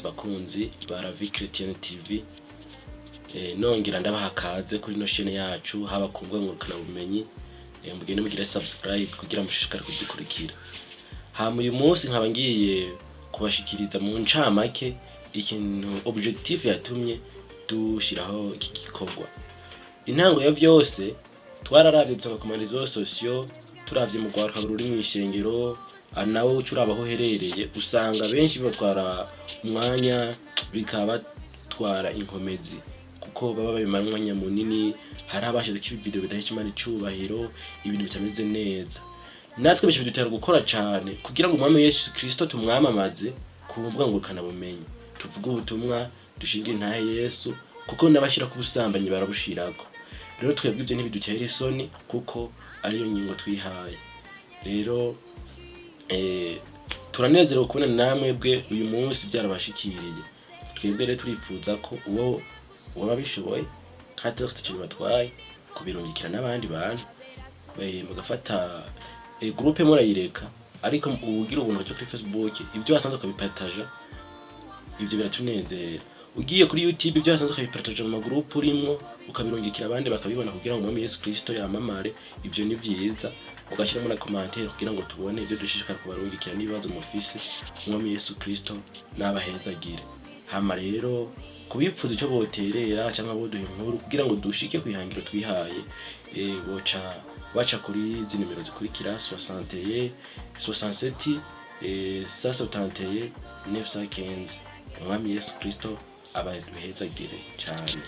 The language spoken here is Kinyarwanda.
bakunzi ba La Vie Chrétienne TV nongera ndabaha kaze kuri no chaîne yacu haba kumva ngurukana bumenyi mugende mugira subscribe kugira mushishikare kudukurikira. Hama uyu munsi nkaba ngiye kubashikiriza mu ncamake ikintu objectif yatumye dushiraho iki gikorwa. Intango ya byose twararavye ku marezo sosiyo, turavye mu gwaruka ruri mw'ishengero, nawe ucurabaho herereye usanga benshi batwara umwanya bikabatwara inkomezi kuko baba babimara umwanya munini, hari abashize video bidahesha Imana icubahiro, ibintu bitameze neza. Natwe bisho dutera gukora cyane kugira ngo umwami Yesu Kristo tumwamamaze ku mbuga ngurukanabumenyi, tuvuge ubutumwa, dushinge intahe Yesu kuko nabashira ku busambanyi barabushirako. Rero twebwe ibyo ntibidutera isoni kuko ariyo ngingo twihaye. Rero turanezerewe kubona namwe bwe uyu munsi byarabashikiriye. Twebwe rero turipfuza ko uwo wabishoboye kandi tukintu batwaye kubirungikira n'abandi bantu bagafata groupe murayireka, ariko ubugira ubuntu cyo kuri Facebook ibyo wasanzwe ukabipataja, ibyo biratunezera. Ugiye kuri YouTube ibyo wasanzwe ukabipataja mu groupe urimo ukabirungikira abandi bakabibona kugira ngo umwami Yesu Kristo yamamare, ibyo ni byiza. Ugashyira muri commentaire kugira ngo tubone ibyo dushishikara kubarungikira n'ibibazo mufise, umwami Yesu Kristo nabahezagire. Hama rero kubipfuza icyo boterera cyangwa boduha inkuru kugira ngo dushike kwihangiro twihaye, baca kuri izi nimero zikurikira 61 67 171 915. Umwami Yesu Kristo abaduhezagire cyane.